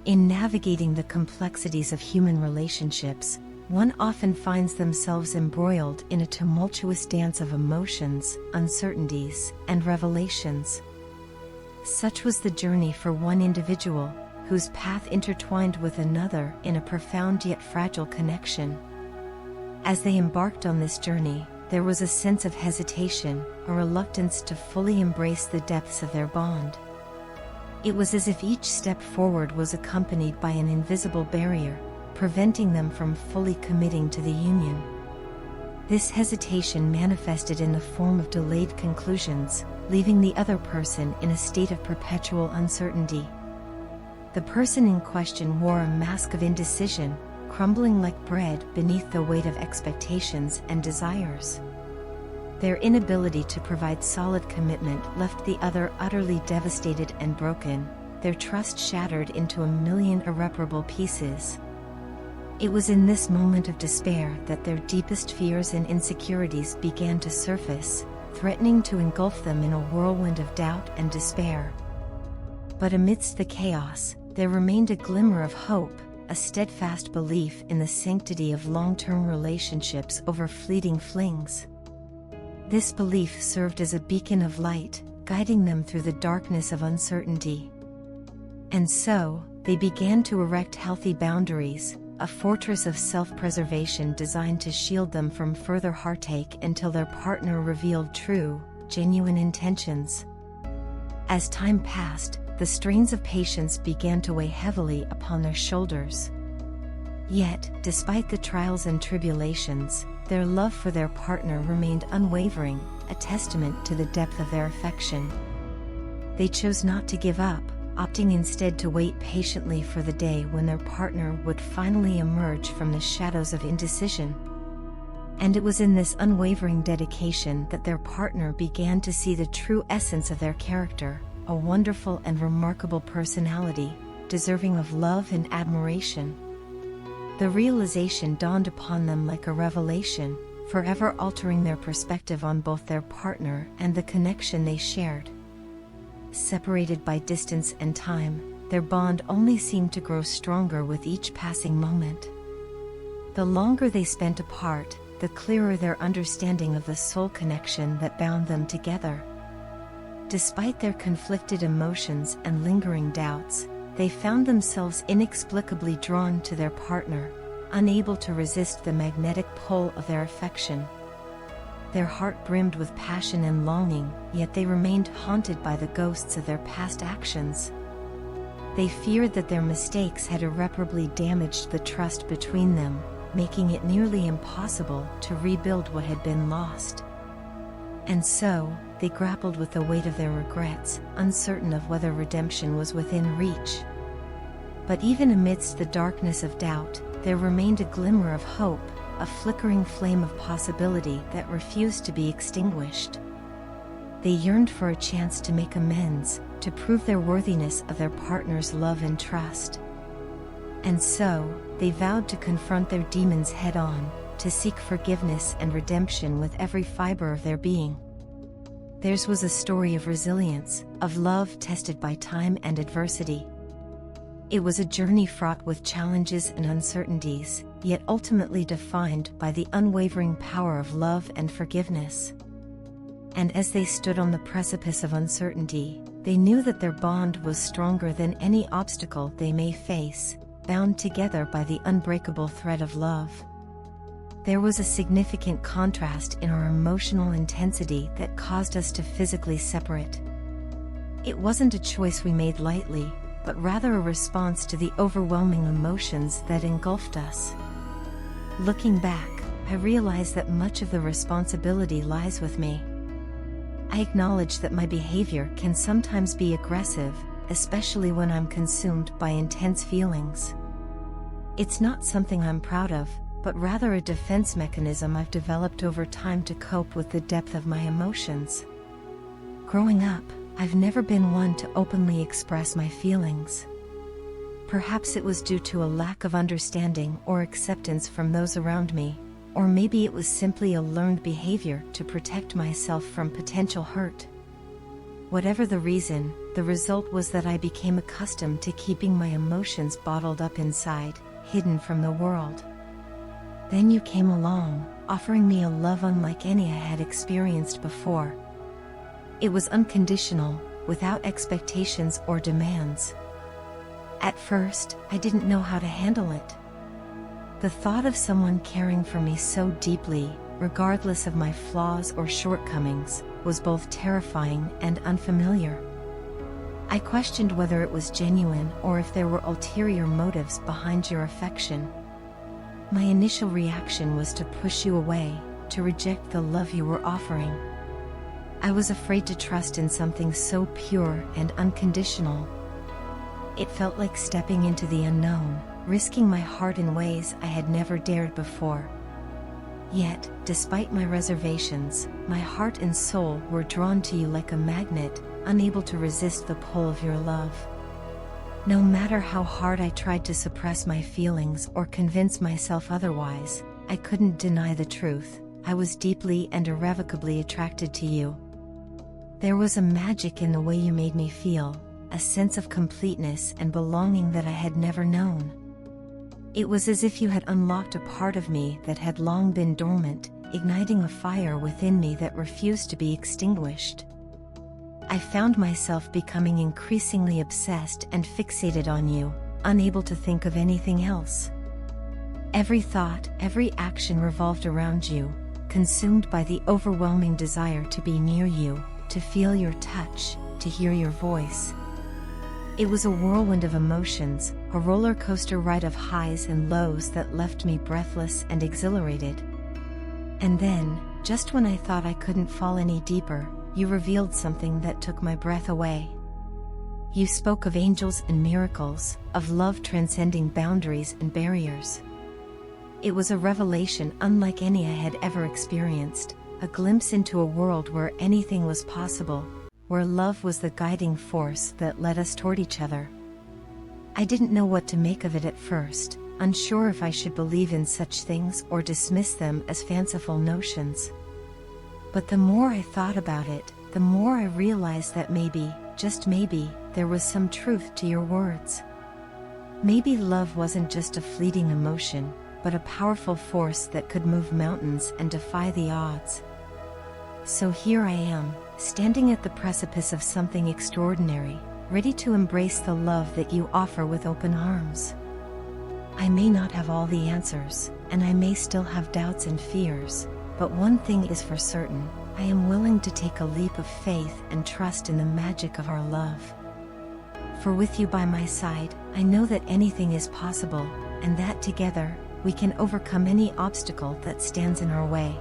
In navigating the complexities of human relationships, one often finds themselves embroiled in a tumultuous dance of emotions, uncertainties, and revelations. Such was the journey for one individual, whose path intertwined with another in a profound yet fragile connection. As they embarked on this journey, there was a sense of hesitation, a reluctance to fully embrace the depths of their bond. It was as if each step forward was accompanied by an invisible barrier, preventing them from fully committing to the union. This hesitation manifested in the form of delayed conclusions, leaving the other person in a state of perpetual uncertainty. The person in question wore a mask of indecision, crumbling like bread beneath the weight of expectations and desires. Their inability to provide solid commitment left the other utterly devastated and broken, their trust shattered into a million irreparable pieces. It was in this moment of despair that their deepest fears and insecurities began to surface, threatening to engulf them in a whirlwind of doubt and despair. But amidst the chaos, there remained a glimmer of hope, a steadfast belief in the sanctity of long-term relationships over fleeting flings. This belief served as a beacon of light, guiding them through the darkness of uncertainty. And so, they began to erect healthy boundaries, a fortress of self-preservation designed to shield them from further heartache until their partner revealed true, genuine intentions. As time passed, the strains of patience began to weigh heavily upon their shoulders. Yet, despite the trials and tribulations, their love for their partner remained unwavering, a testament to the depth of their affection. They chose not to give up, opting instead to wait patiently for the day when their partner would finally emerge from the shadows of indecision. And it was in this unwavering dedication that their partner began to see the true essence of their character, a wonderful and remarkable personality, deserving of love and admiration. The realization dawned upon them like a revelation, forever altering their perspective on both their partner and the connection they shared. Separated by distance and time, their bond only seemed to grow stronger with each passing moment. The longer they spent apart, the clearer their understanding of the soul connection that bound them together. Despite their conflicted emotions and lingering doubts, they found themselves inexplicably drawn to their partner, unable to resist the magnetic pull of their affection. Their heart brimmed with passion and longing, yet they remained haunted by the ghosts of their past actions. They feared that their mistakes had irreparably damaged the trust between them, making it nearly impossible to rebuild what had been lost. And so, they grappled with the weight of their regrets, uncertain of whether redemption was within reach. But even amidst the darkness of doubt, there remained a glimmer of hope, a flickering flame of possibility that refused to be extinguished. They yearned for a chance to make amends, to prove their worthiness of their partner's love and trust. And so, they vowed to confront their demons head-on, to seek forgiveness and redemption with every fiber of their being. Theirs was a story of resilience, of love tested by time and adversity. It was a journey fraught with challenges and uncertainties, yet ultimately defined by the unwavering power of love and forgiveness. And as they stood on the precipice of uncertainty, they knew that their bond was stronger than any obstacle they may face, bound together by the unbreakable thread of love. There was a significant contrast in our emotional intensity that caused us to physically separate. It wasn't a choice we made lightly, but rather a response to the overwhelming emotions that engulfed us. Looking back, I realize that much of the responsibility lies with me. I acknowledge that my behavior can sometimes be aggressive, especially when I'm consumed by intense feelings. It's not something I'm proud of, but rather a defense mechanism I've developed over time to cope with the depth of my emotions. Growing up, I've never been one to openly express my feelings. Perhaps it was due to a lack of understanding or acceptance from those around me, or maybe it was simply a learned behavior to protect myself from potential hurt. Whatever the reason, the result was that I became accustomed to keeping my emotions bottled up inside, hidden from the world. Then you came along, offering me a love unlike any I had experienced before. It was unconditional, without expectations or demands. At first, I didn't know how to handle it. The thought of someone caring for me so deeply, regardless of my flaws or shortcomings, was both terrifying and unfamiliar. I questioned whether it was genuine or if there were ulterior motives behind your affection. My initial reaction was to push you away, to reject the love you were offering. I was afraid to trust in something so pure and unconditional. It felt like stepping into the unknown, risking my heart in ways I had never dared before. Yet, despite my reservations, my heart and soul were drawn to you like a magnet, unable to resist the pull of your love. No matter how hard I tried to suppress my feelings or convince myself otherwise, I couldn't deny the truth. I was deeply and irrevocably attracted to you. There was a magic in the way you made me feel, a sense of completeness and belonging that I had never known. It was as if you had unlocked a part of me that had long been dormant, igniting a fire within me that refused to be extinguished. I found myself becoming increasingly obsessed and fixated on you, unable to think of anything else. Every thought, every action revolved around you, consumed by the overwhelming desire to be near you, to feel your touch, to hear your voice. It was a whirlwind of emotions, a roller coaster ride of highs and lows that left me breathless and exhilarated. And then, just when I thought I couldn't fall any deeper, you revealed something that took my breath away. You spoke of angels and miracles, of love transcending boundaries and barriers. It was a revelation unlike any I had ever experienced, a glimpse into a world where anything was possible, where love was the guiding force that led us toward each other. I didn't know what to make of it at first, unsure if I should believe in such things or dismiss them as fanciful notions. But the more I thought about it, the more I realized that maybe, just maybe, there was some truth to your words. Maybe love wasn't just a fleeting emotion, but a powerful force that could move mountains and defy the odds. So here I am, standing at the precipice of something extraordinary, ready to embrace the love that you offer with open arms. I may not have all the answers, and I may still have doubts and fears, but one thing is for certain, I am willing to take a leap of faith and trust in the magic of our love. For with you by my side, I know that anything is possible, and that together, we can overcome any obstacle that stands in our way.